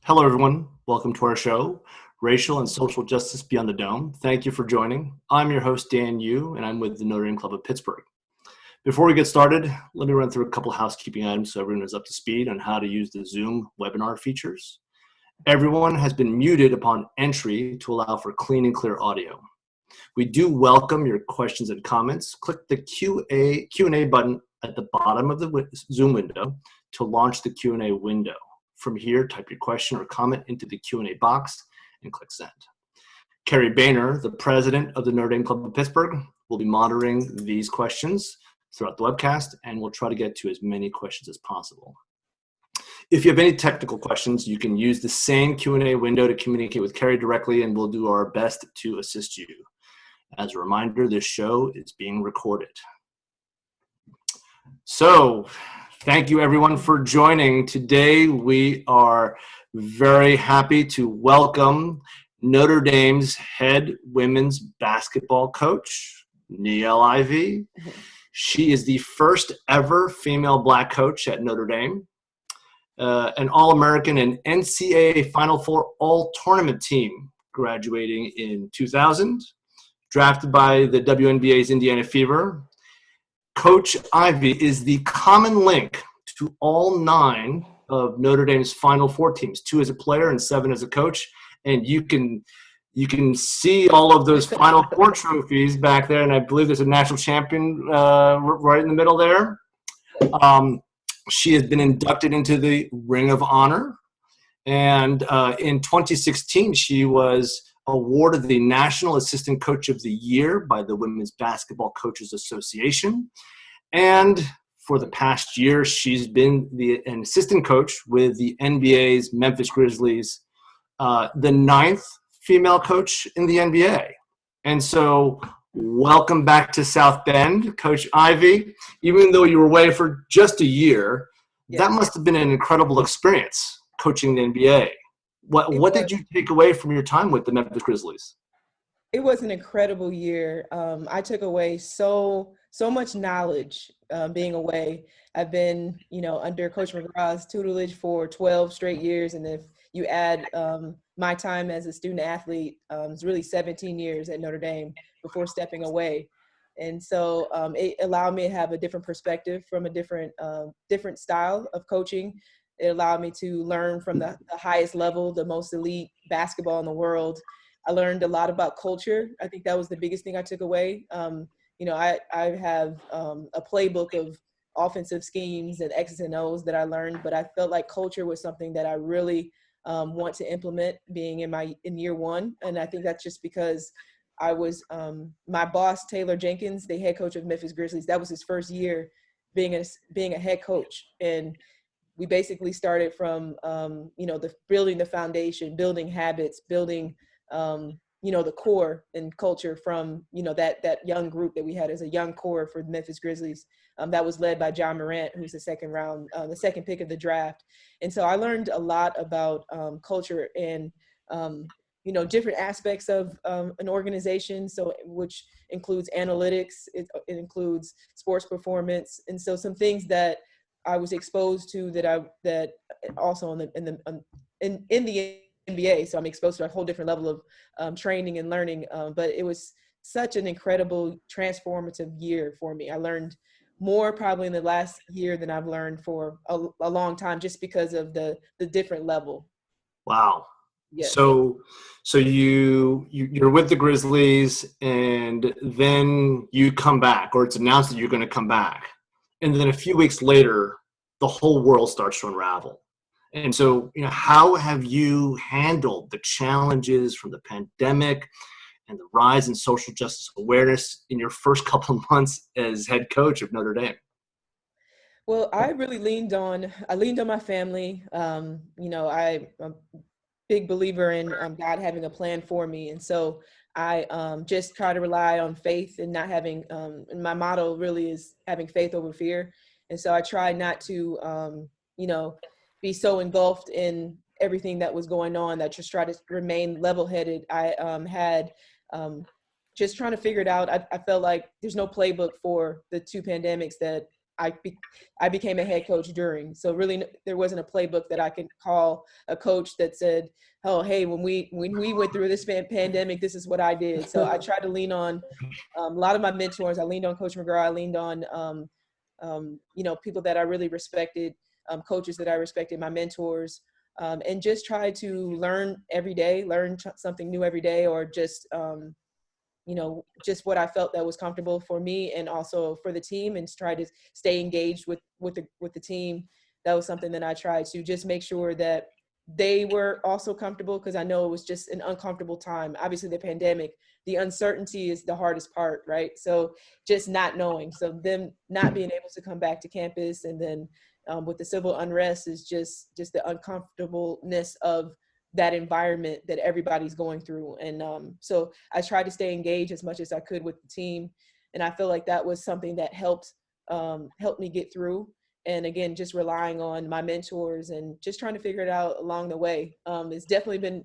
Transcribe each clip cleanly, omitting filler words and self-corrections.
Hello, everyone. Welcome to our show, Racial and Social Justice Beyond the Dome. Thank you for joining. I'm your host, Dan Yu, and I'm with the Notre Dame Club of Pittsburgh. Before we get started, let me run through a couple of housekeeping items so everyone is up to speed on how to use the Zoom webinar features. Everyone has been muted upon entry to allow for clean and clear audio. We do welcome your questions and comments. Click the Q&A button at the bottom of the Zoom window to launch the Q&A window. From here, type your question or comment into the Q&A box and click send. Carrie Boehner, the president of the Notre Dame Club of Pittsburgh, will be monitoring these questions throughout the webcast, and we'll try to get to as many questions as possible. If you have any technical questions, you can use the same Q&A window to communicate with Carrie directly, and we'll do our best to assist you. As a reminder, this show is being recorded. So, thank you everyone for joining. Today we are very happy to welcome Notre Dame's head women's basketball coach, Niele Ivey. She is the first ever female black coach at Notre Dame, an All-American and NCAA Final Four All-Tournament team, graduating in 2000, drafted by the WNBA's Indiana Fever. Coach Ivey is the common link to all 9 of Notre Dame's Final Four teams, 2 as a player and 7 as a coach. And you can see all of those Final Four trophies back there, and I believe there's a national champion right in the middle there. She has been inducted into the Ring of Honor, and in 2016 she was awarded the National Assistant Coach of the Year by the Women's Basketball Coaches Association. And for the past year, she's been an assistant coach with the NBA's Memphis Grizzlies, the 9th female coach in the NBA. And so welcome back to South Bend, Coach Ivey. Even though you were away for just a year, that must have been an incredible experience coaching the NBA. What did you take away from your time with the Memphis Grizzlies? It was an incredible year. I took away so much knowledge being away. I've been, under Coach McGraw's tutelage for 12 straight years. And if you add my time as a student athlete, it's really 17 years at Notre Dame before stepping away. And so it allowed me to have a different perspective from a different style of coaching. It allowed me to learn from the highest level, the most elite basketball in the world. I learned a lot about culture. I think that was the biggest thing I took away. I have a playbook of offensive schemes and X's and O's that I learned, but I felt like culture was something that I really want to implement being in year one. And I think that's just because I was my boss, Taylor Jenkins, the head coach of Memphis Grizzlies. That was his first year being a head coach. And we basically started from, building the foundation, building habits, building, the core and culture from, that young group that we had as a young core for the Memphis Grizzlies. That was led by John Morant, who's the second pick of the draft. And so I learned a lot about culture and, different aspects of an organization. So which includes analytics, it includes sports performance. And so some things that I was exposed to that also in the NBA. So I'm exposed to a whole different level of training and learning. But it was such an incredible transformative year for me. I learned more probably in the last year than I've learned for a long time, just because of the different level. Wow. Yeah. So you're with the Grizzlies, and then you come back, or it's announced that you're going to come back. And then a few weeks later, the whole world starts to unravel. And so, how have you handled the challenges from the pandemic and the rise in social justice awareness in your first couple of months as head coach of Notre Dame? Well, I really leaned on my family. I'm a big believer in God having a plan for me. And so I just try to rely on faith and not having, and my motto really is having faith over fear. And so I try not to, be so engulfed in everything that was going on, that just try to remain level-headed. I had just trying to figure it out. I felt like there's no playbook for the 2 pandemics that I became a head coach during. So really, there wasn't a playbook that I could call a coach that said, "Oh, hey, when we went through this pandemic, this is what I did." So I tried to lean on a lot of my mentors. I leaned on Coach McGraw. I leaned on people that I really respected, coaches that I respected, my mentors, and just try to learn every day, learn something new every day, or just just what I felt that was comfortable for me and also for the team, and try to stay engaged with the team. That was something that I tried to just make sure that they were also comfortable, because I know it was just an uncomfortable time. Obviously, the pandemic, the uncertainty is the hardest part, right? So just not knowing. So them not being able to come back to campus, and then with the civil unrest is just the uncomfortableness of that environment that everybody's going through. And so I tried to stay engaged as much as I could with the team. And I feel like that was something that helped me get through. And again, just relying on my mentors and just trying to figure it out along the way. It's definitely been,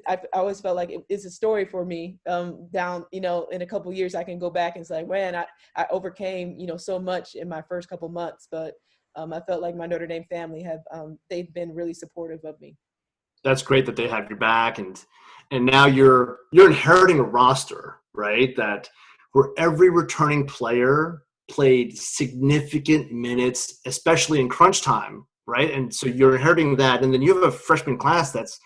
I always felt like it's a story for me down, in a couple of years, I can go back and say, man, I overcame, so much in my first couple months, but I felt like my Notre Dame family they've been really supportive of me. That's great that they have your back, and now you're inheriting a roster, right? That where every returning player played significant minutes, especially in crunch time, right? And so you're inheriting that, and then you have a freshman class it's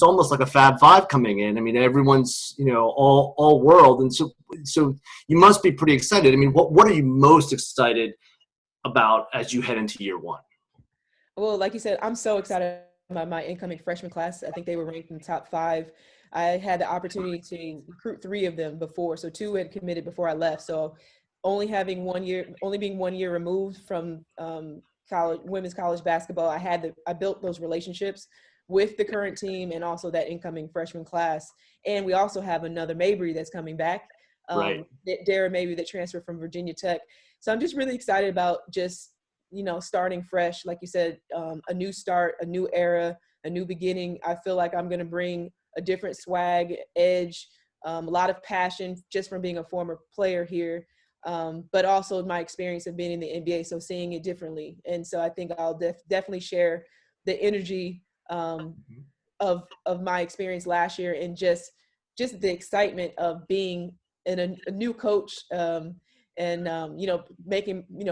almost like a Fab Five coming in. I mean, everyone's all world, and so you must be pretty excited. I mean, what are you most excited about as you head into year one? Well, like you said, I'm so excited about my incoming freshman class. I think they were ranked in the top 5. I had the opportunity to recruit 3 of them before, so 2 had committed before I left. So only being 1 year removed from women's college basketball, I built those relationships with the current team and also that incoming freshman class. And we also have another Mabry that's coming back, Right. Dara Mabry, that transferred from Virginia Tech. So I'm just really excited about just starting fresh, like you said, a new start, a new era, a new beginning. I feel like I'm going to bring a different swag, edge, a lot of passion just from being a former player here, but also my experience of being in the NBA, so seeing it differently. And so I think I'll definitely share the energy of my experience last year, and just the excitement of being a new coach, and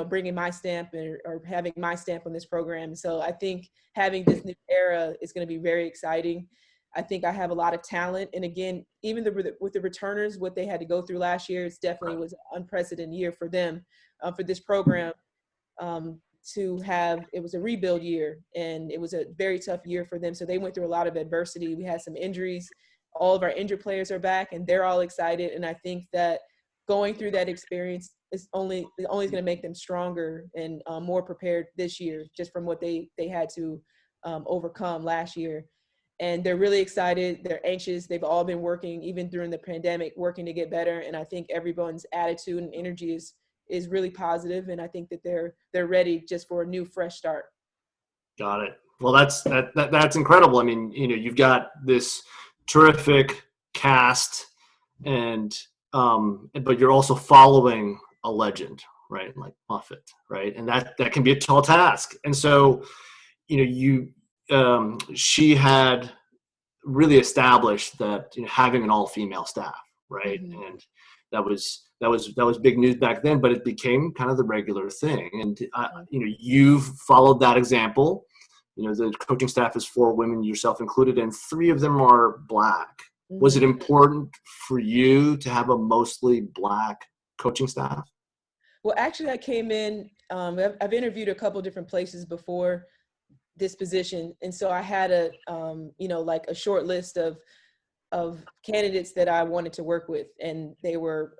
bringing my stamp or having my stamp on this program. So I think having this new era is going to be very exciting. I think I have a lot of talent, and again, even with the returners, what they had to go through last year, it's definitely was an unprecedented year for them, for this program. It was a rebuild year, and it was a very tough year for them. So they went through a lot of adversity. We had some injuries. All of our injured players are back, and they're all excited. And I think that going through that experience is only going to make them stronger and more prepared this year, just from what they had to overcome last year. And they're really excited. They're anxious. They've all been working, even during the pandemic, working to get better. And I think everyone's attitude and energy is really positive. And I think that they're ready just for a new, fresh start. Got it. Well, that's incredible. I mean, you've got this terrific cast, and but you're also following a legend, right? Like Muffet, right? And that can be a tall task. And so, she had really established that having an all-female staff, right? Mm-hmm. And that was big news back then, but it became kind of the regular thing. And you've followed that example. The coaching staff is 4 women, yourself included, and 3 of them are Black. Mm-hmm. Was it important for you to have a mostly Black coaching staff? Well, actually, I came in. I've interviewed a couple different places before this position, and so I had a a short list of candidates that I wanted to work with, and they were,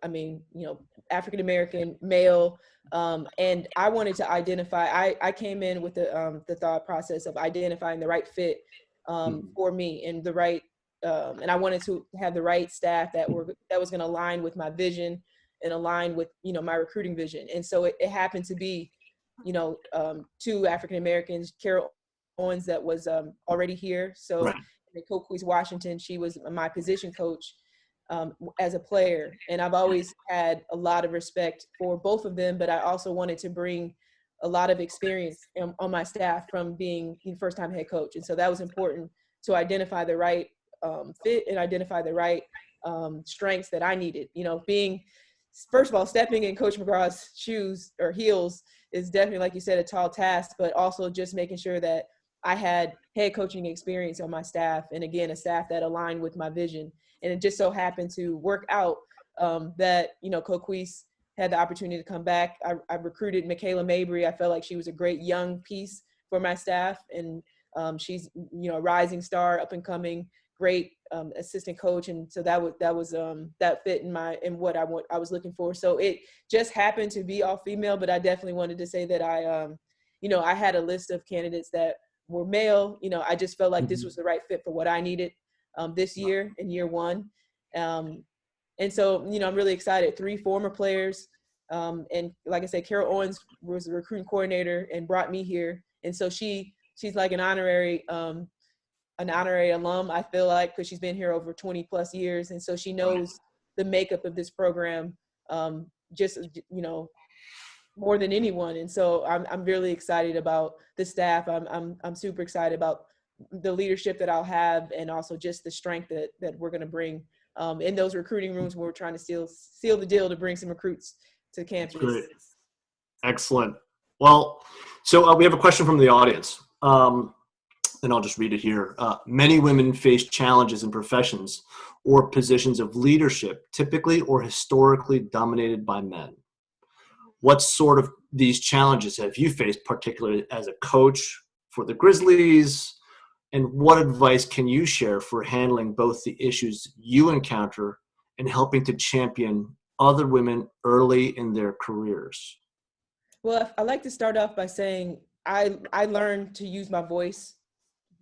African American, male, and I wanted to identify. I came in with the thought process of identifying the right fit for me, and the right, and I wanted to have the right staff that was going to align with my vision and align with my recruiting vision. And so it happened to be 2 African Americans, Carol Owens, that was already here. So. Right. Coquise Washington, she was my position coach. as a player. And I've always had a lot of respect for both of them, but I also wanted to bring a lot of experience on my staff from being the first-time head coach. And so that was important to identify the right fit and identify the right strengths that I needed. First of all, stepping in Coach McGraw's shoes or heels is definitely, like you said, a tall task, but also just making sure that I had head coaching experience on my staff, and again, a staff that aligned with my vision. And it just so happened to work out that, Coquise had the opportunity to come back. I recruited Michaela Mabry. I felt like she was a great young piece for my staff, and she's, a rising star, up and coming, great assistant coach. And so that fit in what I was looking for. So it just happened to be all female, but I definitely wanted to say that I had a list of candidates that were male. I just felt like this was the right fit for what I needed this year in year one. And so, I'm really excited. 3 former players. And like I said, Carol Owens was the recruiting coordinator and brought me here. And so she's like an honorary alum, I feel like, because she's been here over 20 plus years. And so she knows the makeup of this program, just, more than anyone. And so I'm really excited about the staff. I'm super excited about the leadership that I'll have, and also just the strength that we're going to bring in those recruiting rooms when we're trying to seal the deal to bring some recruits to campus. Great. Excellent. Well, so we have a question from the audience, and I'll just read it here. Many women face challenges in professions or positions of leadership, typically or historically dominated by men. What sort of these challenges have you faced, particularly as a coach for the Grizzlies? And what advice can you share for handling both the issues you encounter and helping to champion other women early in their careers? Well, I like to start off by saying I learned to use my voice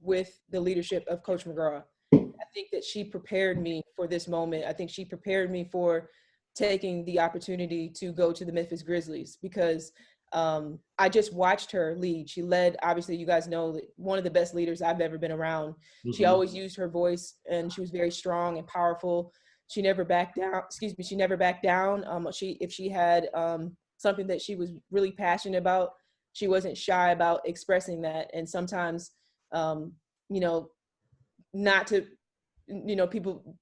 with the leadership of Coach McGraw. I think that she prepared me for this moment. I think she prepared me for taking the opportunity to go to the Memphis Grizzlies, because I just watched her lead. She led, obviously, you guys know, one of the best leaders I've ever been around. Mm-hmm. She always used her voice, and she was very strong and powerful. She never backed down. She never backed down. If she had something that she was really passionate about, she wasn't shy about expressing that. And sometimes, not to, people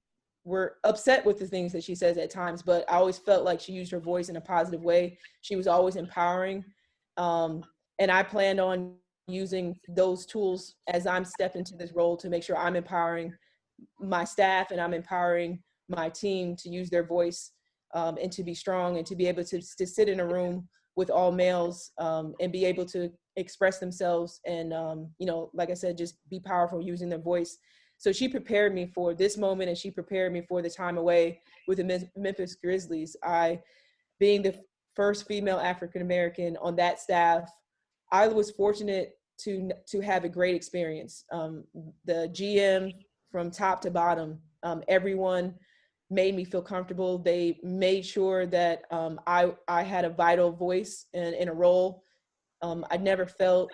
were upset with the things that she says at times, but I always felt like she used her voice in a positive way. She was always empowering. And I planned on using those tools as I'm stepped into this role to make sure I'm empowering my staff and I'm empowering my team to use their voice and to be strong and to be able to sit in a room with all males and be able to express themselves and, like I said, just be powerful using their voice. So she prepared me for this moment, and she prepared me for the time away with the Memphis Grizzlies. Being the first female African-American on that staff, I was fortunate to have a great experience. The GM from top to bottom, everyone made me feel comfortable. They made sure that I had a vital voice in a role. I never felt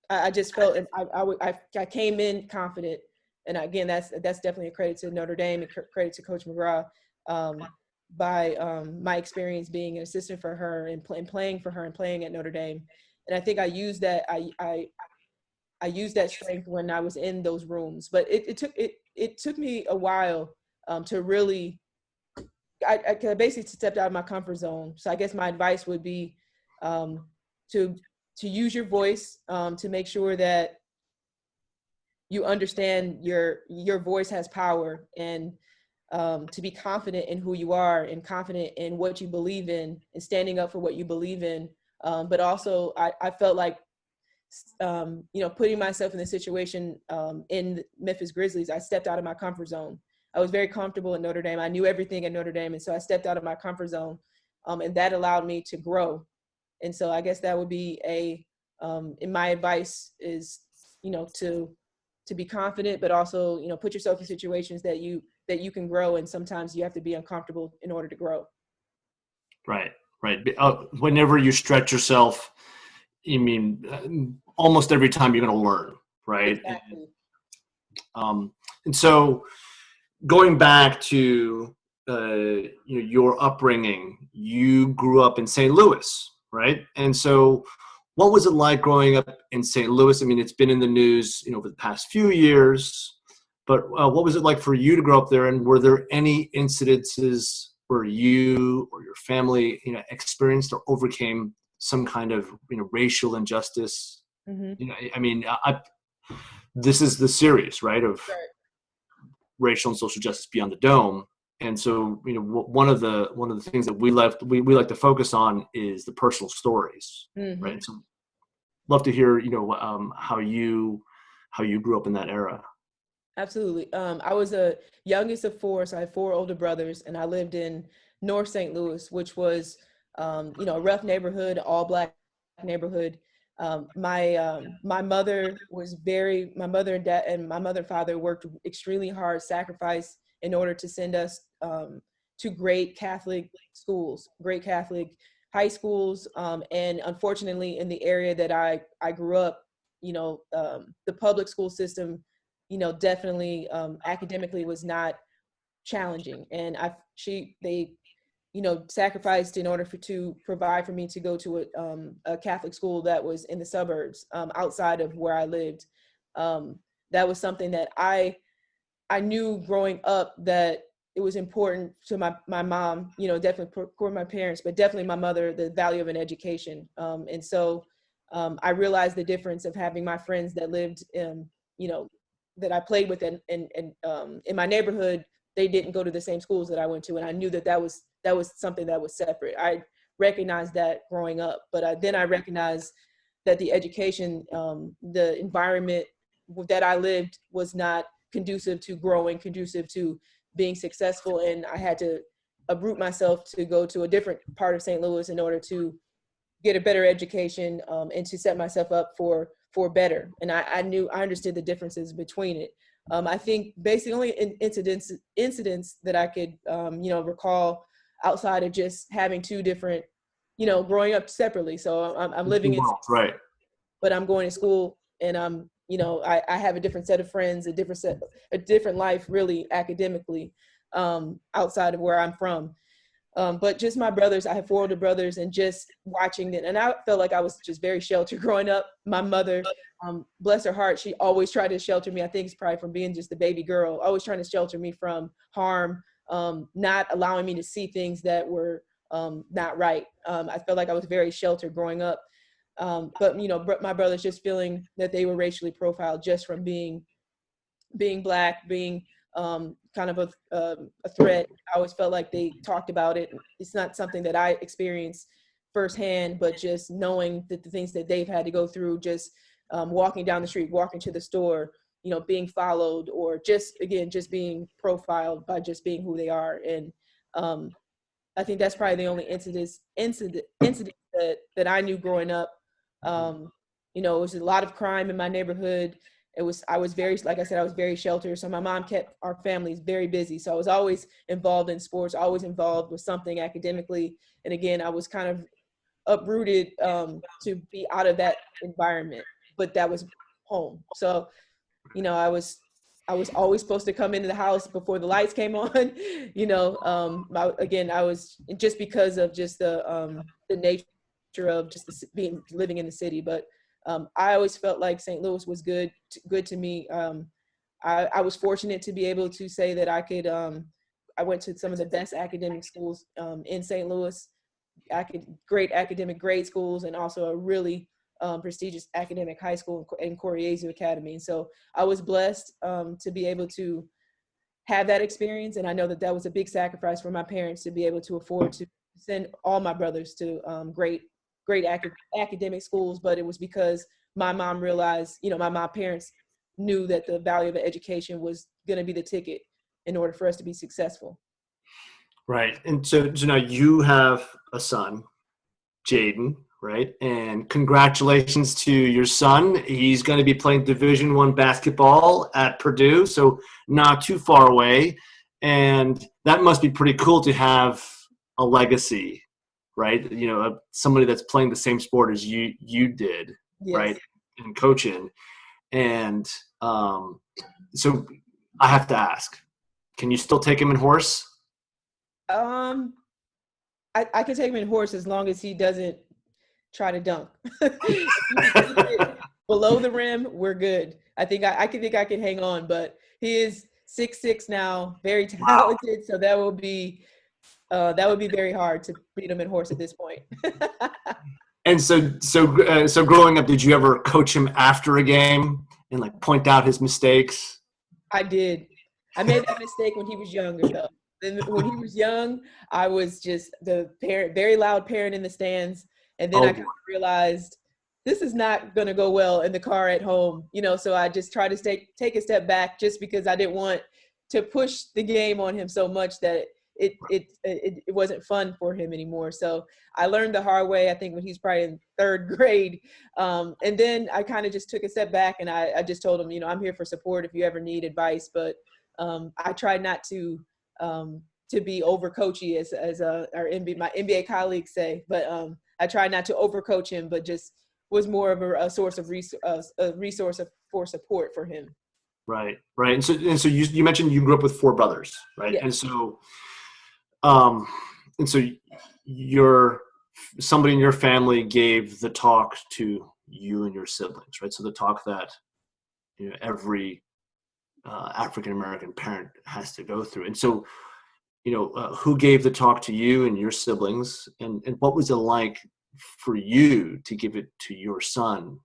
I just felt I came in confident, and again, that's definitely a credit to Notre Dame and credit to Coach McGraw by my experience being an assistant for her and playing for her and playing at Notre Dame. And I think I used that I used that strength when I was in those rooms, but it took me a while to really I basically stepped out of my comfort zone. So I guess my advice would be to use your voice, to make sure that you understand your voice has power, and to be confident in who you are and confident in what you believe in and standing up for what you believe in. But also I felt like, putting myself in the situation in the Memphis Grizzlies, I stepped out of my comfort zone. I was very comfortable at Notre Dame. I knew everything at Notre Dame. And so I stepped out of my comfort zone, and that allowed me to grow. And so I guess that would be in my advice is, to be confident, but also, put yourself in situations that you can grow. And sometimes you have to be uncomfortable in order to grow. Right. Whenever you stretch yourself, almost every time you're going to learn. Right. Exactly. And so going back to your upbringing, you grew up in St. Louis, right? And so what was it like growing up in St. Louis? I mean, it's been in the news, over the past few years, but what was it like for you to grow up there? And were there any incidences where you or your family, experienced or overcame some kind of, racial injustice? Mm-hmm. I mean, this is the series, right, of Right. racial and social justice beyond the dome. And so, one of the things that we like to focus on is the personal stories, Mm-hmm. right? So, love to hear, how you grew up in that era. Absolutely. I was a youngest of four, so I had four older brothers, and I lived in North St. Louis, which was, a rough neighborhood, all Black neighborhood. My mother my mother and dad, and my mother and father worked extremely hard, sacrificed in order to send us to great Catholic schools, great Catholic high schools, and unfortunately, in the area that I grew up, the public school system, definitely academically was not challenging. And they, sacrificed in order to provide for me to go to a Catholic school that was in the suburbs, outside of where I lived. That was something that I knew growing up, that it was important to my mom, definitely for my parents, but definitely my mother, the value of an education. And so I realized the difference of having my friends that lived in, that I played with, and in my neighborhood. They didn't go to the same schools that I went to, and I knew that was something that was separate. I recognized that growing up, but then I recognized that the education, the environment that I lived was not conducive to growing, conducive to being successful, and I had to uproot myself to go to a different part of St. Louis in order to get a better education, and to set myself up for better. And I understood the differences between it. I think basically only incidents that I could recall outside of just having two different, growing up separately. So I'm living in, Right. but I'm going to school, and I have a different set of friends, a different life really academically, outside of where I'm from. But just my brothers, I have four older brothers, and just watching it. And I felt like I was just very sheltered growing up. My mother, bless her heart, she always tried to shelter me. I think it's probably from being just a baby girl, always trying to shelter me from harm, not allowing me to see things that were not right. I felt like I was very sheltered growing up. But my brothers just feeling that they were racially profiled just from being Black, being kind of a threat. I always felt like they talked about it. It's not something that I experienced firsthand, but just knowing that the things that they've had to go through, just walking down the street, walking to the store, being followed, or just being profiled by just being who they are. And I think that's probably the only incident that I knew growing up. It was a lot of crime in my neighborhood. I was very, like I said, I was very sheltered. So my mom kept our families very busy. So I was always involved in sports, always involved with something academically. And again, I was kind of uprooted to be out of that environment, but that was home. So, I was always supposed to come into the house before the lights came on. Again, I was, just because of just the nature of just living in the city. But I always felt like St. Louis was good to me. I was fortunate to be able to say that I went to some of the best academic schools in St. Louis, great academic grade schools, and also a really prestigious academic high school in Coriezu Academy. And so I was blessed to be able to have that experience. And I know that was a big sacrifice for my parents to be able to afford to send all my brothers to great academic schools. But it was because my mom realized, my parents knew that the value of education was going to be the ticket in order for us to be successful. Right. And so now you have a son, Jaden, right? And congratulations to your son. He's going to be playing Division I basketball at Purdue, so not too far away. And that must be pretty cool to have a legacy, right? Somebody that's playing the same sport as you did, Yes. right? And coaching. And so I have to ask, Can you still take him in horse? Um, I can take him in horse as long as he doesn't try to dunk. If he can keep it below the rim, we're good. I think I can hang on, but he is 6'6" now, very Wow. talented. So that would be very hard to beat him in horse at this point. And so growing up, did you ever coach him after a game and like point out his mistakes? I did. I made that mistake when he was younger, though. Then when he was young, I was just the parent, very loud parent in the stands, and then Oh I boy. kind of realized this is not going to go well in the car at home. So I just tried to take a step back, just because I didn't want to push the game on him so much that it wasn't fun for him anymore. So I learned the hard way, I think, when he's probably in third grade. And then I kind of just took a step back, and I just told him, I'm here for support if you ever need advice. But I tried not to be over coachy, as my NBA colleagues say. But I tried not to overcoach him, but just was more of a source of resource for support for him. Right. And so you mentioned you grew up with four brothers, right? Yeah. Um, and so somebody in your family gave the talk to you and your siblings, right? So the talk that every African American parent has to go through. And so, who gave the talk to you and your siblings, and what was it like for you to give it to your son?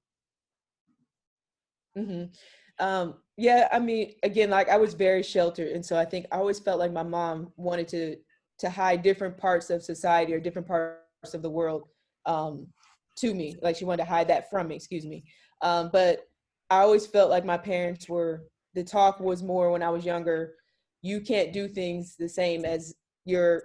Mm-hmm. Yeah, I mean, again, like, I was very sheltered, and so I think I always felt like my mom wanted to hide different parts of society or different parts of the world to me. Like, she wanted to hide that from me, excuse me. But I always felt like my parents the talk was more when I was younger. You can't do things the same as your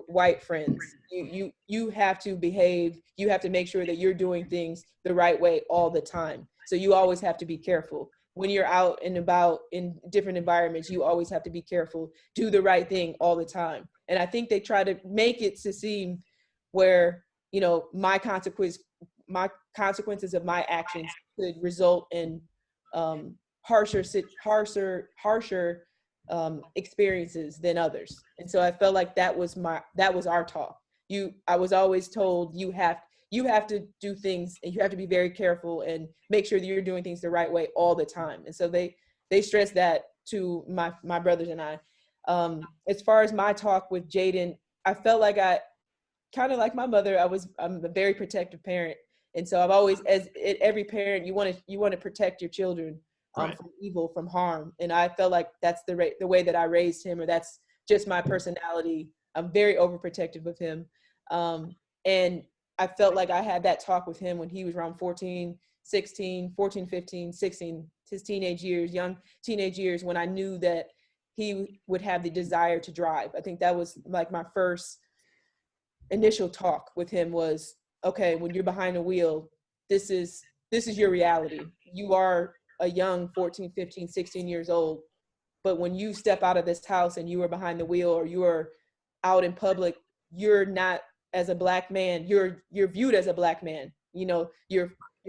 white friends. You have to behave. You have to make sure that you're doing things the right way all the time. So you always have to be careful when you're out and about in different environments. You always have to be careful, do the right thing all the time. And I think they try to make it to seem where, my consequences of my actions could result in harsher experiences than others. And so I felt like that was our talk. I was always told you have to do things, and you have to be very careful and make sure that you're doing things the right way all the time. And so they stress that to my brothers and I. As far as my talk with Jaden, I felt like I kind of like my mother. I'm a very protective parent, and so I've always, as every parent, you want to protect your children Right. from evil, from harm. And I felt like that's the way that I raised him, or that's just my personality. I'm very overprotective of him, and I felt like I had that talk with him when he was around 14, 15, 16, his young teenage years, when I knew that he would have the desire to drive. I think that was like my first initial talk with him was, okay, when you're behind the wheel, this is your reality. You are a young 14, 15, 16 years old, but when you step out of this house and you are behind the wheel, or you are out in public, you're not, as a black man, you're viewed as a black man. You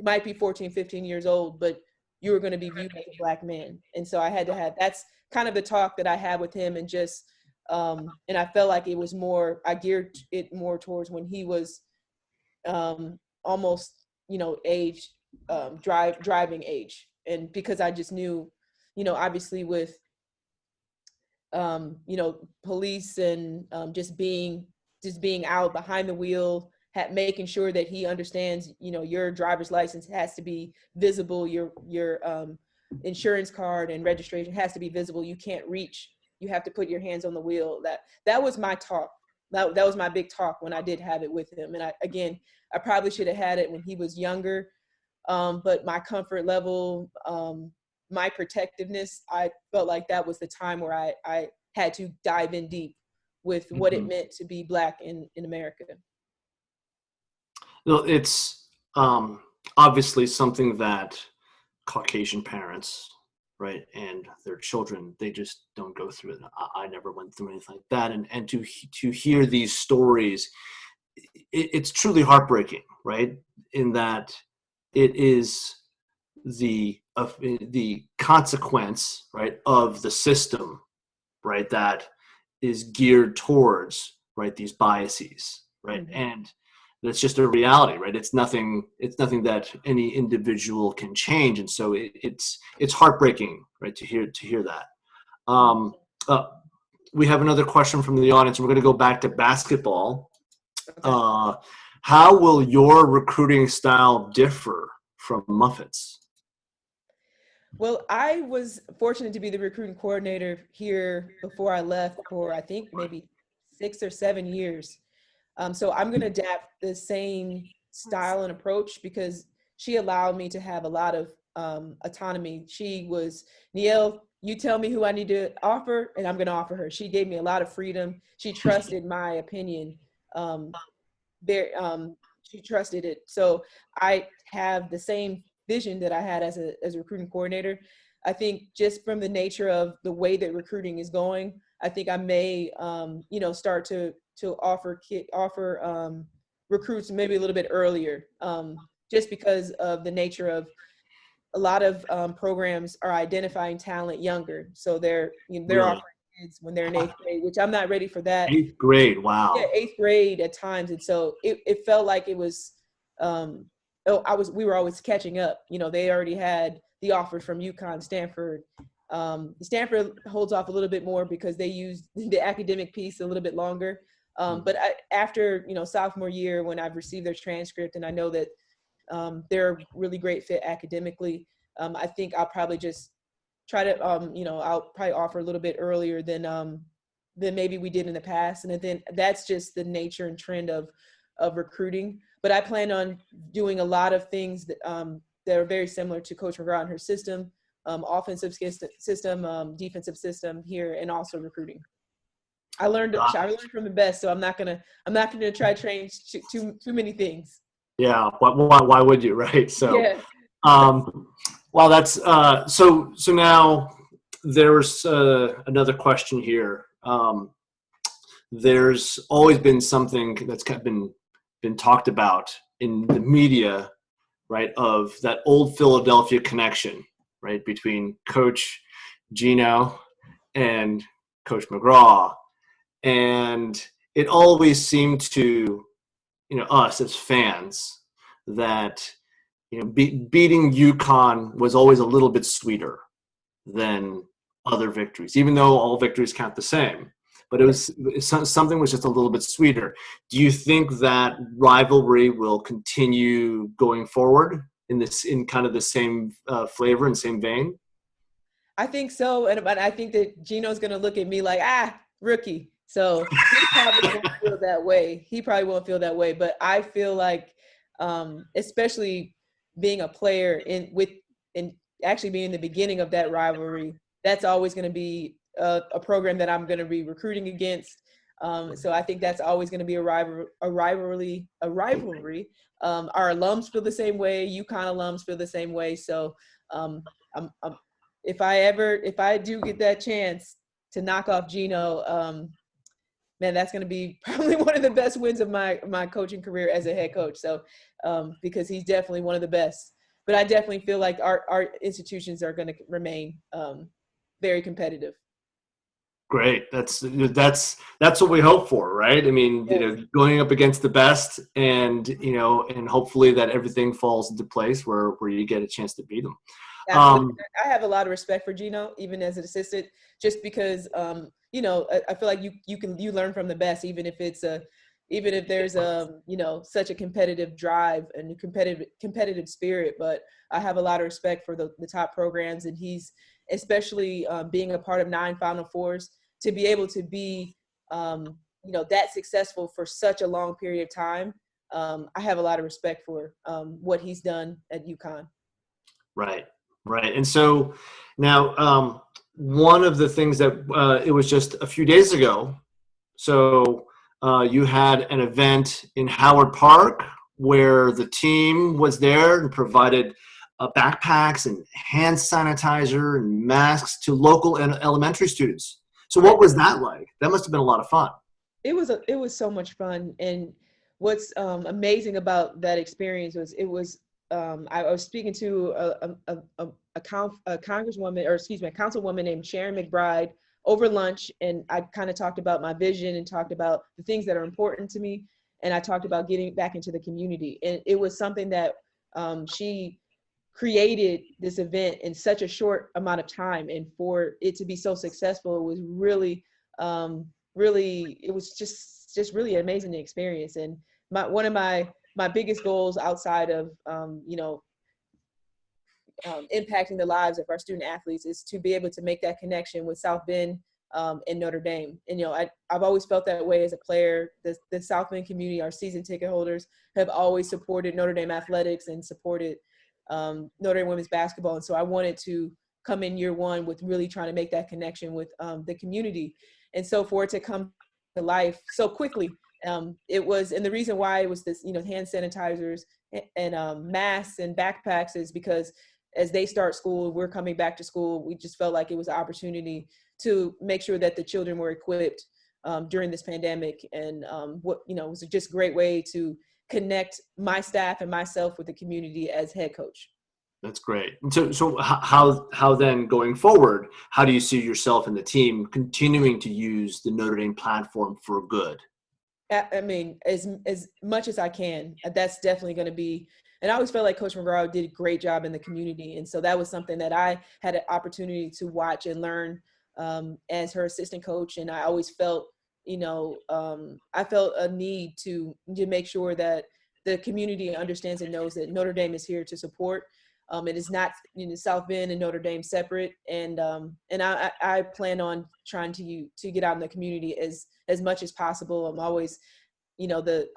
might be 14, 15 years old, but you're going to be viewed as a black man. And so I had to have, that's kind of the talk that I had with him. And just and I felt like it was more, I geared it more towards when he was almost, age, driving age. And because I just knew, obviously with, police and just being out behind the wheel, making sure that he understands, your driver's license has to be visible, your insurance card and registration has to be visible. You can't reach. You have to put your hands on the wheel. That was my talk. That was my big talk when I did have it with him. And I probably should have had it when he was younger. But my comfort level, my protectiveness, I felt like that was the time where I had to dive in deep with what it meant to be Black in America. Well, it's obviously something that Caucasian parents, right, and their children, they just don't go through it. I never went through anything like that, and to hear these stories, it's truly heartbreaking, right? In that it is the consequence, right, of the system right, that is geared towards, right, these biases, right? Mm-hmm. And that's just a reality, right? It's nothing that any individual can change. And so it's heartbreaking, right, to hear that. Um, uh, we have another question from the audience. We're going to go back to basketball. Okay. How will your recruiting style differ from Muffet's? Well, I was fortunate to be the recruiting coordinator here before I left for, I think, maybe 6 or 7 years. So I'm going to adapt the same style and approach because she allowed me to have a lot of autonomy. She was, Niele, you tell me who I need to offer, and I'm going to offer her. She gave me a lot of freedom. She trusted my opinion. Um, very, she trusted it. So I have the same vision that I had as a recruiting coordinator. I think just from the nature of the way that recruiting is going, I think I may, start to offer recruits maybe a little bit earlier, just because of the nature of a lot of programs are identifying talent younger, so they're Really? offering kids when they're in eighth grade, which I'm not ready for that. Eighth grade. Yeah, Wow. eighth grade at times, and so it felt like it was. We were always catching up. They already had the offers from UConn, Stanford. Stanford holds off a little bit more because they use the academic piece a little bit longer. But after sophomore year, when I've received their transcript and I know that they're a really great fit academically, I think I'll probably just try to I'll probably offer a little bit earlier than maybe we did in the past. And then that's just the nature and trend of recruiting. But I plan on doing a lot of things that are very similar to Coach McGraw and her system, offensive system, defensive system here, and also recruiting. I learned from the best, so I'm not gonna try to change too many things. Yeah. Why would you, right? So, Yeah. well, that's so now there's another question here. There's always been something that's kind of been talked about in the media, right, of that old Philadelphia connection, right, between Coach Gino and Coach McGraw. And it always seemed to, us as fans, that, beating UConn was always a little bit sweeter than other victories, even though all victories count the same. But something was just a little bit sweeter. Do you think that rivalry will continue going forward in kind of the same flavor and same vein? I think so, and I think that Gino's gonna look at me like, rookie. So he probably won't feel that way. He probably won't feel that way. But I feel like, especially being a player and actually being the beginning of that rivalry, that's always going to be a program that I'm going to be recruiting against. So I think that's always going to be a rivalry. Our alums feel the same way. UConn alums feel the same way. So I'm if I do get that chance to knock off Gino, man, that's going to be probably one of the best wins of my coaching career as a head coach. So, because he's definitely one of the best. But I definitely feel like our institutions are going to remain very competitive. Great. That's what we hope for, right? I mean, Yes. going up against the best, and and hopefully that everything falls into place where you get a chance to beat them. Absolutely. I have a lot of respect for Gino, even as an assistant, just because I feel like you learn from the best, even if there's such a competitive drive and a competitive spirit. But I have a lot of respect for the top programs, and he's especially being a part of 9 Final Fours, to be able to be that successful for such a long period of time. I have a lot of respect for what he's done at UConn. Right. Right. And so now, one of the things that it was just a few days ago. So you had an event in Howard Park where the team was there and provided backpacks and hand sanitizer and masks to local and elementary students. So what was that like? That must have been a lot of fun. It was so much fun, and what's amazing about that experience was I was speaking to a congresswoman, or excuse me, a councilwoman named Sharon McBride over lunch, and I kind of talked about my vision and talked about the things that are important to me. And I talked about getting back into the community. And it was something that she created this event in such a short amount of time. And for it to be so successful, it was really, it was just really an amazing experience. And one of my biggest goals outside of, impacting the lives of our student athletes is to be able to make that connection with South Bend and Notre Dame. And, I've always felt that way as a player. The South Bend community, our season ticket holders, have always supported Notre Dame athletics and supported Notre Dame women's basketball. And so I wanted to come in year one with really trying to make that connection with the community. And so for it to come to life so quickly, it was, and the reason why it was this, hand sanitizers and masks and backpacks is because as they start school, we're coming back to school. We just felt like it was an opportunity to make sure that the children were equipped during this pandemic. And it was just a great way to connect my staff and myself with the community as head coach. That's great. So how then going forward, how do you see yourself and the team continuing to use the Notre Dame platform for good? I mean, as much as I can. That's definitely going to be, and I always felt like Coach McGraw did a great job in the community. And so that was something that I had an opportunity to watch and learn as her assistant coach. And I always felt, I felt a need to make sure that the community understands and knows that Notre Dame is here to support. It is not, South Bend and Notre Dame separate. And I plan on trying to get out in the community as much as possible. I'm always,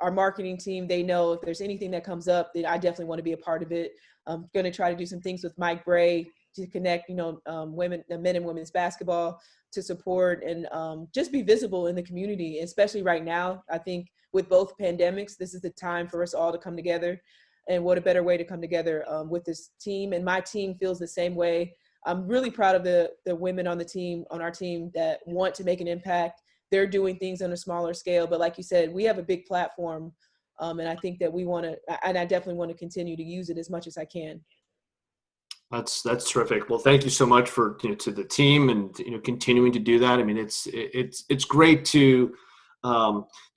our marketing team, they know if there's anything that comes up, then I definitely want to be a part of it. I'm going to try to do some things with Mike Bray to connect, men and women's basketball to support and just be visible in the community, especially right now. I think with both pandemics, this is the time for us all to come together. And what a better way to come together with this team. And my team feels the same way. I'm really proud of the women on our team that want to make an impact. They're doing things on a smaller scale, but like you said, we have a big platform. And I think that I definitely want to continue to use it as much as I can. That's terrific. Well, thank you so much for to the team and continuing to do that. I mean, it's great to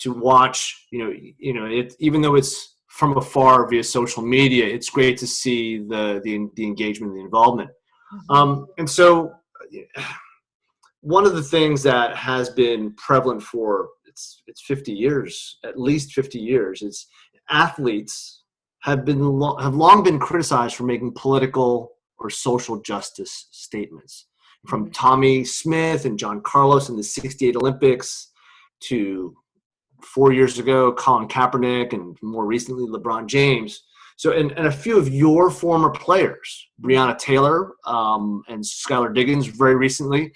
watch. Even though it's from afar via social media, it's great to see the engagement, the involvement. Mm-hmm. And so, one of the things that has been prevalent for it's 50 years, at least 50 years, is athletes have long been criticized for making political or social justice statements. From Tommy Smith and John Carlos in the '68 Olympics to 4 years ago, Colin Kaepernick, and more recently, LeBron James. So, and a few of your former players, Breonna Taylor and Skylar Diggins, very recently,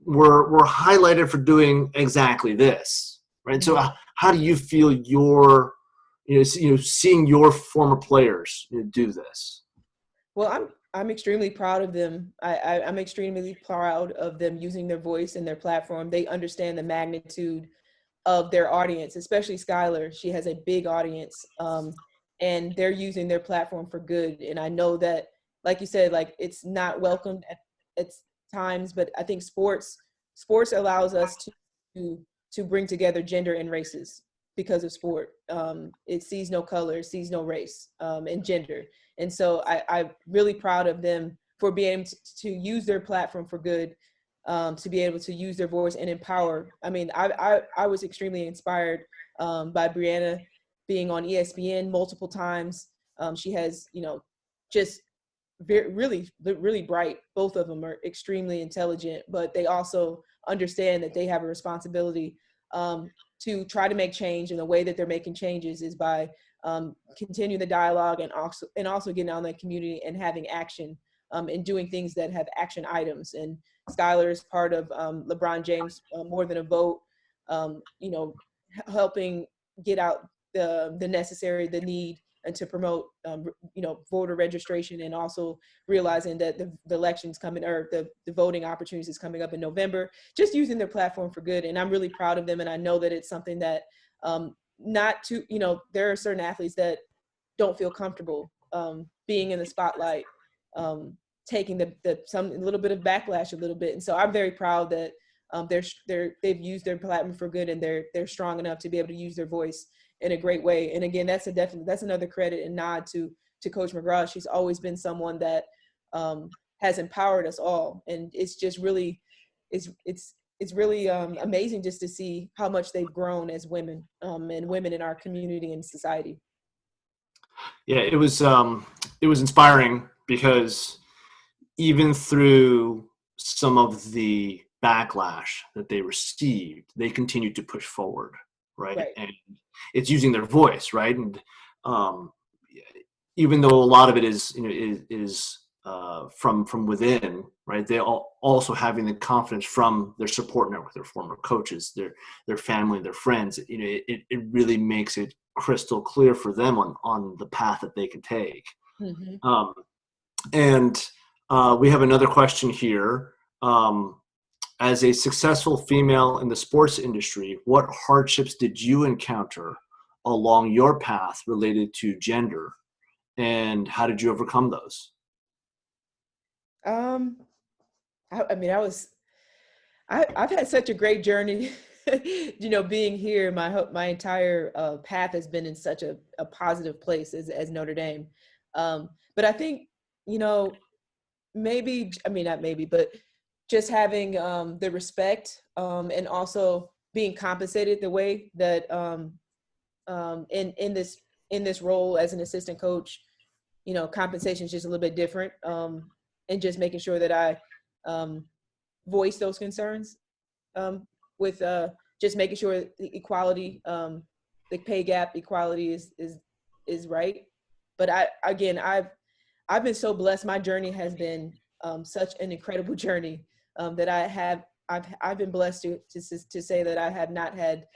were highlighted for doing exactly this, right? So, how do you feel seeing your former players do this? Well, I'm extremely proud of them. I'm extremely proud of them using their voice and their platform. They understand the magnitude of their audience, especially Skylar. She has a big audience, and they're using their platform for good. And I know that, like you said, like it's not welcomed at times, but I think sports allows us to bring together gender and races because of sport. It sees no color, it sees no race and gender. And so I'm really proud of them for being able to use their platform for good. To be able to use their voice and empower. I mean, I was extremely inspired by Breonna being on ESPN multiple times. She has, just really, really bright. Both of them are extremely intelligent, but they also understand that they have a responsibility to try to make change. And the way that they're making changes is by continuing the dialogue and also getting out in the community and having action and doing things that have action items. And Skylar is part of LeBron James More Than a Vote, helping get out the need and to promote, voter registration, and also realizing that the elections coming, or the voting opportunities is coming up in November, just using their platform for good. And I'm really proud of them. And I know that it's something that there are certain athletes that don't feel comfortable being in the spotlight, taking some little bit of backlash a little bit. And so I'm very proud that they've used their platform for good, and they're strong enough to be able to use their voice in a great way. And again, that's another credit and nod to Coach McGraw. She's always been someone that has empowered us all, and it's just really it's really amazing just to see how much they've grown as women, and women in our community and society. Yeah, it was inspiring because even through some of the backlash that they received, they continued to push forward, right? And it's using their voice, right? And even though a lot of it is, is from within, right? They also having the confidence from their support network, their former coaches, their family, their friends. It really makes it crystal clear for them on the path that they can take. Mm-hmm. And we have another question here. As a successful female in the sports industry, what hardships did you encounter along your path related to gender, and how did you overcome those? I've had such a great journey. Being here, my entire path has been in such a positive place as Notre Dame. But I think, not maybe, but just having the respect, and also being compensated the way that in this role as an assistant coach, compensation is just a little bit different, and just making sure that I voice those concerns, with just making sure the equality, the pay gap equality is right. But I've been so blessed. My journey has been such an incredible journey, that I've been blessed to say that I have not had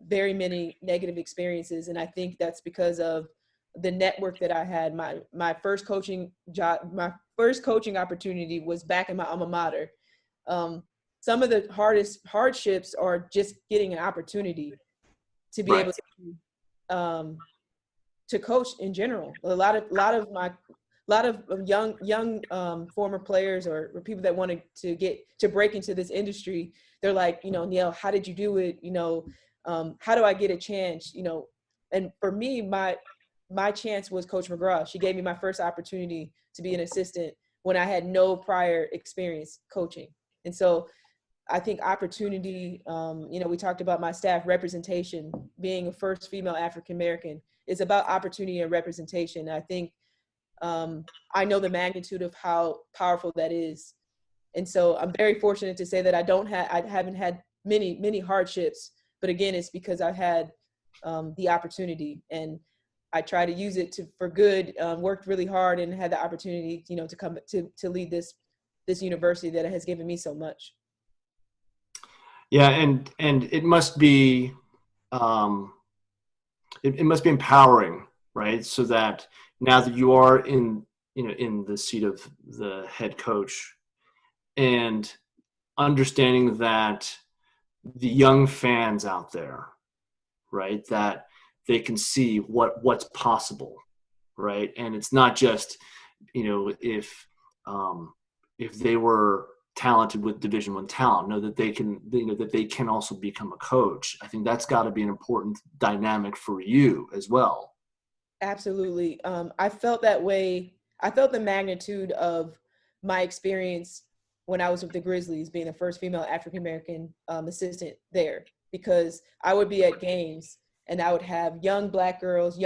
very many negative experiences, and I think that's because of the network that I had. My first coaching job, my first coaching opportunity was back in my alma mater. Some of the hardest hardships are just getting an opportunity to be able to coach in general. A lot of young former players or people that wanted to break into this industry, they're like, Niele, how did you do it? How do I get a chance? And for me, my chance was Coach McGraw. She gave me my first opportunity to be an assistant when I had no prior experience coaching. And so I think opportunity, we talked about my staff representation, being a first female African-American, is about opportunity and representation. I think I know the magnitude of how powerful that is. And so I'm very fortunate to say that I haven't had many hardships, but again, it's because I've had the opportunity, and I try to use it for good, worked really hard and had the opportunity, to come to lead this university that has given me so much. Yeah. And it must be, it must be empowering, right? So that now that you are in the seat of the head coach, and understanding that the young fans out there, right, that they can see what's possible, right? And it's not just, if they were talented with Division I talent, know that they can, that they can also become a coach. I think that's got to be an important dynamic for you as well. Absolutely. I felt that way. I felt the magnitude of my experience when I was with the Grizzlies, being the first female African-American assistant there, because I would be at games and I would have young girls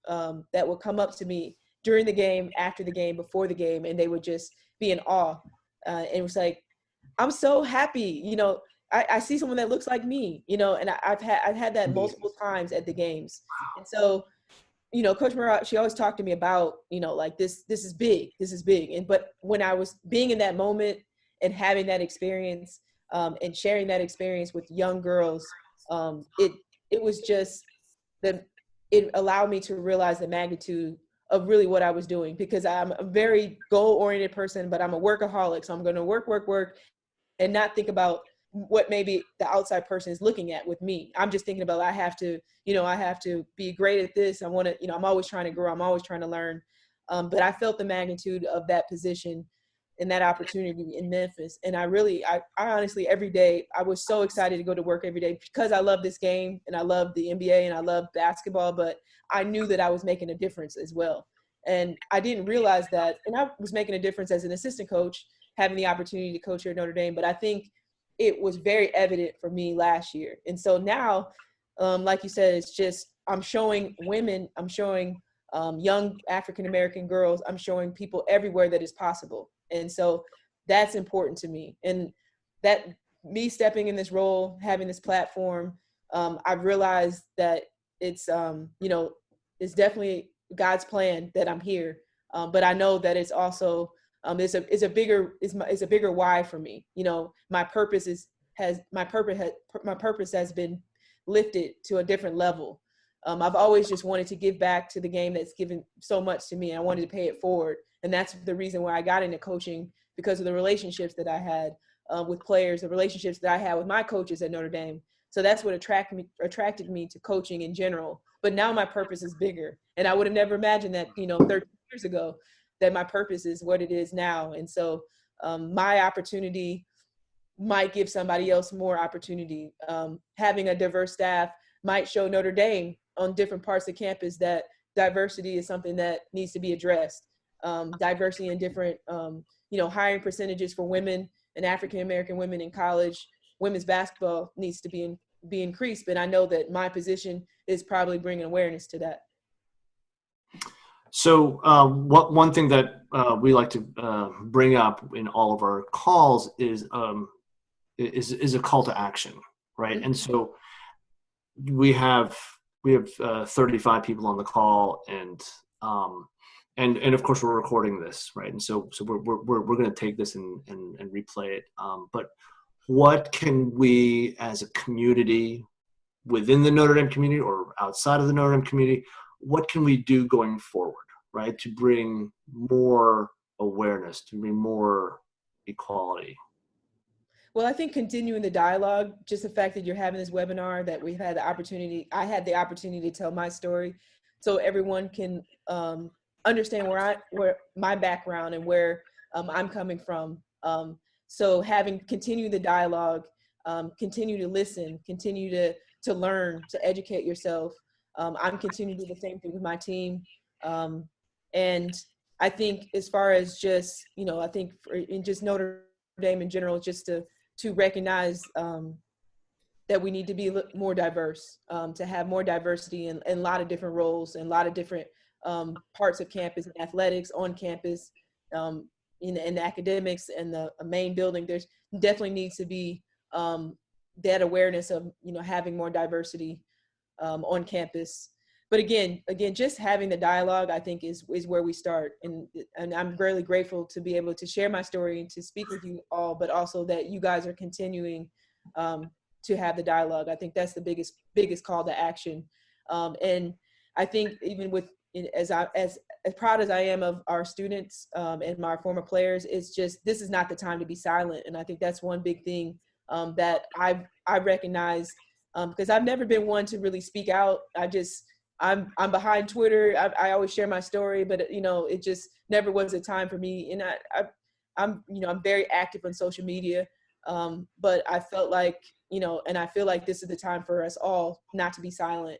that would come up to me during the game, after the game, before the game, and they would just be in awe. And it was like, I'm so happy, I see someone that looks like me, and I've had that multiple times at the games. And so, Coach Murat, she always talked to me about, like this is big. But when I was being in that moment and having that experience, and sharing that experience with young girls, it was just it allowed me to realize the magnitude of really what I was doing, because I'm a very goal-oriented person, but I'm a workaholic. So I'm going to work, and not think about what maybe the outside person is looking at with me. I'm just thinking about, I have to be great at this. I want to, I'm always trying to grow. I'm always trying to learn. But I felt the magnitude of that position, and that opportunity in Memphis. And I honestly, every day, I was so excited to go to work every day because I love this game and I love the NBA and I love basketball, but I knew that I was making a difference as well. And I didn't realize that. And I was making a difference as an assistant coach, having the opportunity to coach here at Notre Dame. But I think it was very evident for me last year. And so now, like you said, it's just, I'm showing women, I'm showing young African-American girls, I'm showing people everywhere that it's possible. And so that's important to me. And that me stepping in this role, having this platform, I've realized that it's, it's definitely God's plan that I'm here. But I know that it's also, it's a bigger why for me. My purpose has been lifted to a different level. I've always just wanted to give back to the game that's given so much to me. I wanted to pay it forward. And that's the reason why I got into coaching, because of the relationships that I had with players, the relationships that I had with my coaches at Notre Dame. So that's what attracted me to coaching in general. But now my purpose is bigger. And I would have never imagined that, 13 years ago, that my purpose is what it is now. And so my opportunity might give somebody else more opportunity. Having a diverse staff might show Notre Dame on different parts of campus that diversity is something that needs to be addressed. Diversity in different, hiring percentages for women and African-American women in college, women's basketball needs to be increased. But I know that my position is probably bringing awareness to that. So one thing that we like to bring up in all of our calls is a call to action, right? Mm-hmm. And so we have 35 people on the call, and of course we're recording this, right? And so we're going to take this and replay it. But what can we as a community, within the Notre Dame community or outside of the Notre Dame community, what can we do going forward, right, to bring more awareness, to bring more equality? Well, I think continuing the dialogue, just the fact that you're having this webinar, that I had the opportunity to tell my story, so everyone can understand where my background and where I'm coming from. So continue the dialogue, continue to listen, continue to learn, to educate yourself. I'm continuing to do the same thing with my team. And I think as far as just, I think in just Notre Dame in general, just to recognize that we need to be more diverse, to have more diversity in a lot of different roles and a lot of different parts of campus, and athletics, on campus, in the academics and the main building. There's definitely needs to be that awareness of, having more diversity on campus. But again, just having the dialogue, I think is where we start. And I'm really grateful to be able to share my story and to speak with you all, but also that you guys are continuing to have the dialogue. I think that's the biggest call to action. And I think even as proud as I am of our students and my former players, it's just, this is not the time to be silent. And I think that's one big thing that I recognize, because I've never been one to really speak out. I'm behind Twitter. I always share my story, but it just never was a time for me. And I'm very active on social media, but I felt like, and I feel like this is the time for us all not to be silent,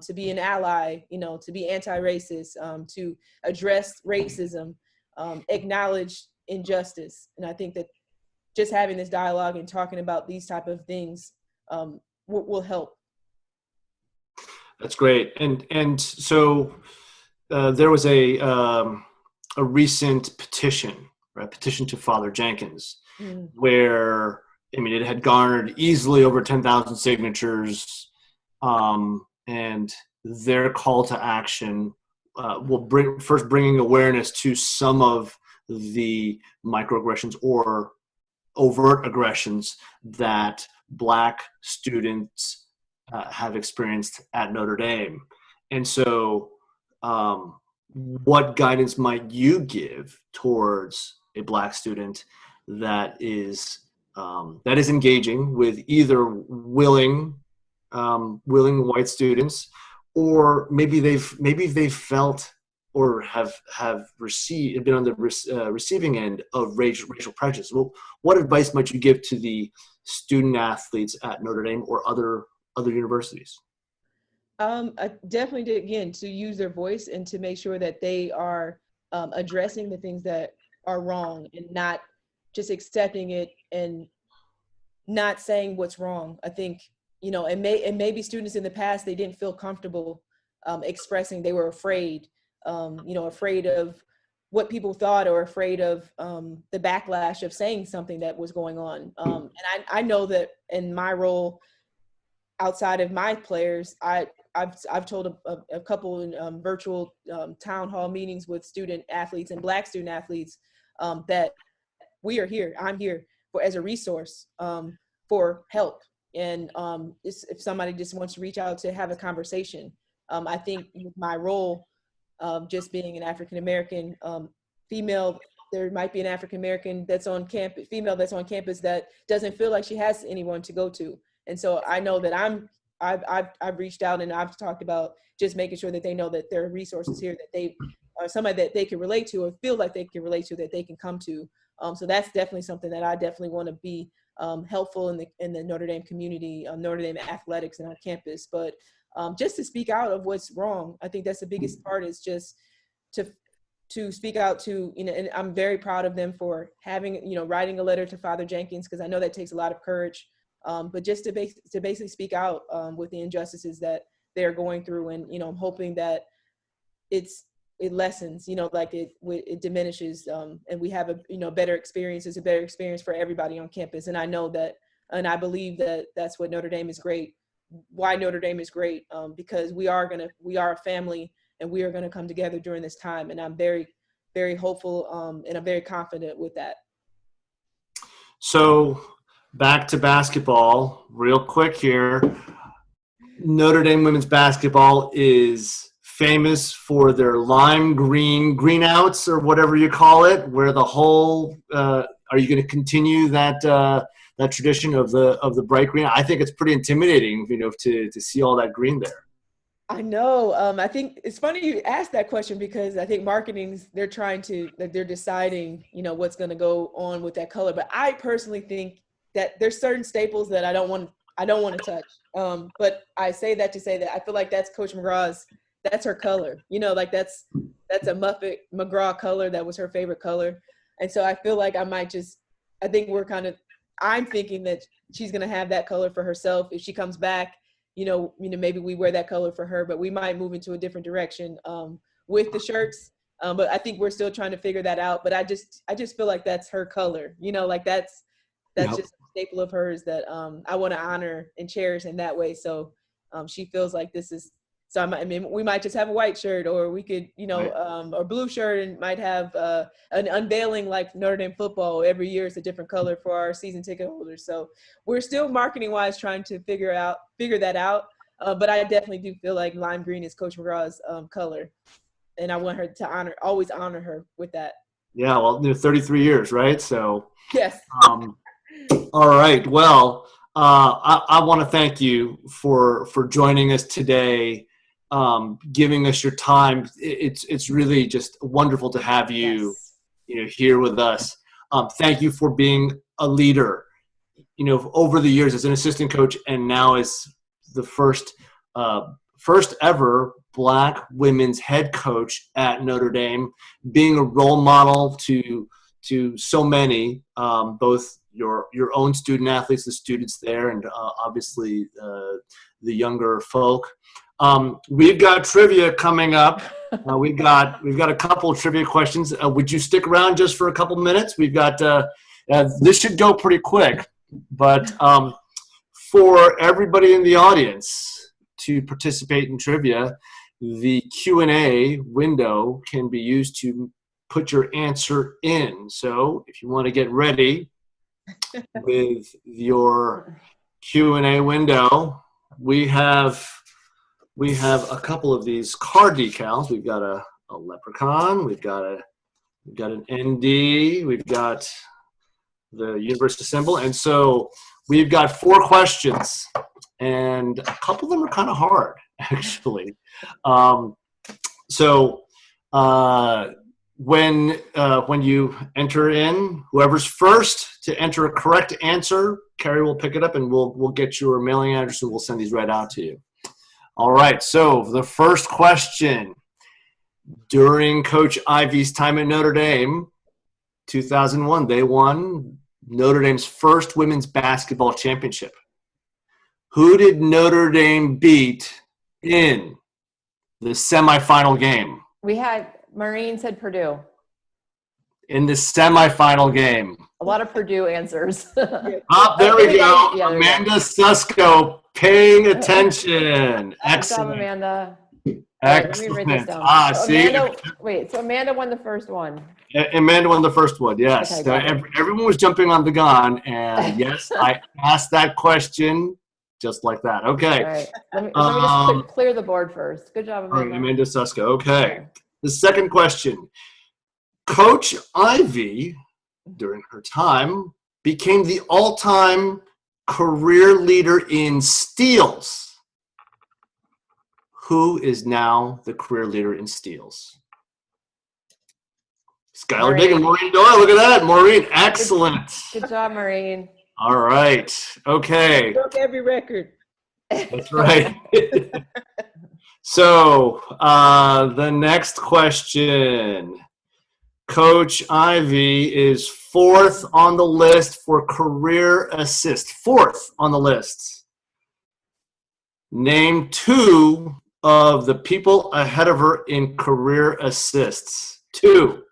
to be an ally, to be anti-racist, to address racism, acknowledge injustice. And I think that just having this dialogue and talking about these type of things will help. That's great. And so there was a recent petition, right? Petition to Father Jenkins, where, it had garnered easily over 10,000 signatures, and their call to action will bringing awareness to some of the microaggressions or overt aggressions that Black students have experienced at Notre Dame. And so what guidance might you give towards a Black student that is engaging with either willing white students, or maybe they've felt or have received been on the receiving end of racial prejudice. Well, what advice might you give to the student athletes at Notre Dame or other universities? I definitely did, again, to use their voice and to make sure that they are addressing the things that are wrong and not just accepting it and not saying what's wrong. I think, and maybe students in the past, they didn't feel comfortable expressing, they were afraid, afraid of what people thought or afraid of the backlash of saying something that was going on. And I know that in my role outside of my players, I've told a couple in virtual town hall meetings with student athletes and Black student athletes that we are here. I'm here as a resource for help. And if somebody just wants to reach out to have a conversation, I think with my role of just being an African-American female, there might be an African-American female that's on campus that doesn't feel like she has anyone to go to. And so I know that I've reached out and I've talked about just making sure that they know that there are resources here that they are somebody that they can relate to or feel like they can relate to, that they can come to. So that's definitely something that I definitely want to be helpful in the Notre Dame community, Notre Dame athletics and on campus. But just to speak out of what's wrong, I think that's the biggest part, is just to speak out to, and I'm very proud of them for having, writing a letter to Father Jenkins, because I know that takes a lot of courage. But just to basically speak out with the injustices that they're going through, and I'm hoping that it lessens, like it diminishes, and we have a better experience. It's a better experience for everybody on campus, and I know that, and I believe that that's what Notre Dame is great. Why Notre Dame is great, because we are a family, and we are gonna come together during this time, and I'm very, very hopeful, and I'm very confident with that. So back to basketball real quick here. Notre Dame women's basketball is famous for their lime green greenouts, or whatever you call it, where the whole are you going to continue that tradition of the bright green? I think it's pretty intimidating, to see all that green there. I know. I think it's funny you asked that question, because I think they're deciding, what's going to go on with that color. But I personally think that there's certain staples that I don't want to touch. But I say that to say that I feel like that's Coach McGraw's. That's her color. That's a Muffet McGraw color. That was her favorite color. And so I feel like I'm thinking that she's going to have that color for herself. If she comes back, maybe we wear that color for her, but we might move into a different direction with the shirts. But I think we're still trying to figure that out. But I just feel like that's her color. That's Yep. just a staple of hers that I want to honor and cherish in that way. So she feels like this is. So we might just have a white shirt, or we could, Right. or blue shirt, and might have an unveiling like Notre Dame football. Every year it's a different color for our season ticket holders. So we're still marketing wise trying to figure that out. But I definitely do feel like lime green is Coach McGraw's color, and I want her to always honor her with that. Yeah, well, 33 years, right? So Yes. All right. Well, I want to thank you for joining us today, giving us your time. It's really just wonderful to have you, Yes. here with us. Thank you for being a leader, over the years as an assistant coach, and now as the first ever Black women's head coach at Notre Dame, being a role model to so many, both your own student athletes, the students there, and obviously the younger folk. We've got trivia coming up. We've got a couple of trivia questions. Would you stick around just for a couple minutes? We've got this should go pretty quick, but for everybody in the audience to participate in trivia, the Q&A window can be used to put your answer in. So if you want to get ready with your Q&A window, we have a couple of these card decals. We've got a leprechaun, we've got an ND, we've got the university symbol, and so we've got 4 questions, and a couple of them are kind of hard, actually. So When you enter in, whoever's first to enter a correct answer, Carrie will pick it up and we'll get your mailing address and we'll send these right out to you. All right, so the first question. During Coach Ivey's time at Notre Dame, 2001, they won Notre Dame's first women's basketball championship. Who did Notre Dame beat in the semifinal game? We had, Maureen said Purdue. In the semifinal game. A lot of Purdue answers. There we go. Yeah, Amanda Susko paying attention. Excellent. Good job, Amanda. Excellent. Let me write this down. See. Amanda won the first one. Amanda won the first one, yes. Okay, everyone was jumping on the gun, and yes, I asked that question just like that. Okay. All right. Let me just clear the board first. Good job, Amanda. All right, Amanda Susko. Okay. The second question. Coach Ivey, during her time, became the all-time career leader in steals. Who is now the career leader in steals? Skylar Diggin, Maureen Doyle. Look at that. Maureen, excellent. Good job, Maureen. All right. Okay. Broke every record. That's right. So the next question. Coach Ivey is fourth on the list for career assist. Fourth on the list. Name two of the people ahead of her in career assists. Two.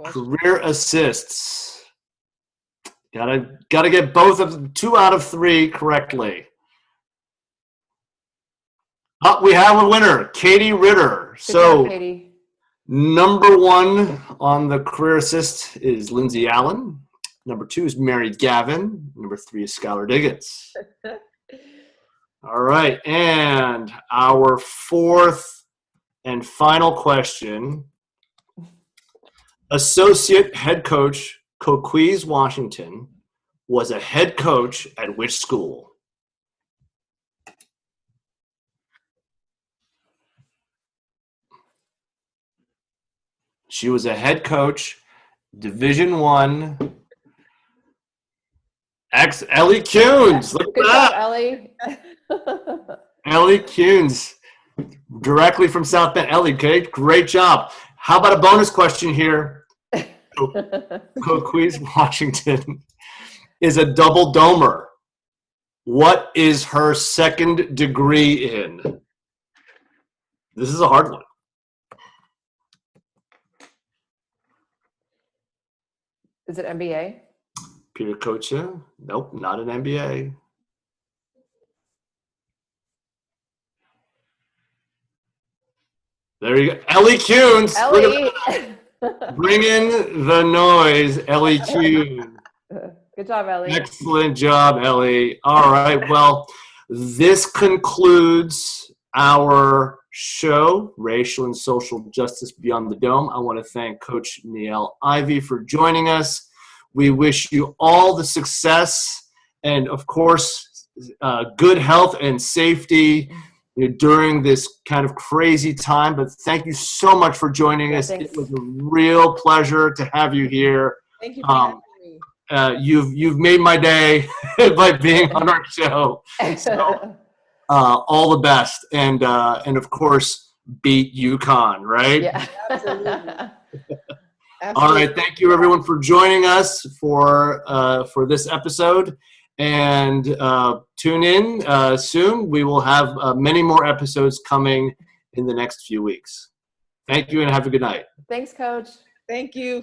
Career assists. Gotta get both of 2 out of 3 correctly. We have a winner, Katie Ritter. Good job, Katie. Number 1 on the career assist is Lindsay Allen. Number 2 is Mary Gavin. Number 3 is Skylar Diggins. All right, and our fourth and final question. Associate head coach Coquise Washington was a head coach at which school? She was a head coach, Division I. Ellie Kuhns. Look Good at job, that. Ellie. Ellie Kuhns, directly from South Bend. Ellie, great job. How about a bonus question here? Coquise Washington is a double domer. What is her second degree in? This is a hard one. Is it MBA? Peter Kocha? Nope, not an MBA. There you go. Ellie Kuhns. Ellie. Bring in the noise, Ellie Kuhn. Good job, Ellie. Excellent job, Ellie. All right, well, this concludes our show, Racial and Social Justice Beyond the Dome. I want to thank Coach Niele Ivey for joining us. We wish you all the success and, of course, good health and safety during this kind of crazy time. But thank you so much for joining us. Thanks. It was a real pleasure to have you here. Thank you for having me. You've made my day by being on our show. So, all the best, and of course, beat UConn, right? Yeah. Absolutely. All right, thank you everyone for joining us for this episode, and tune in soon. We will have many more episodes coming in the next few weeks. Thank you, and have a good night. Thanks, Coach. Thank you.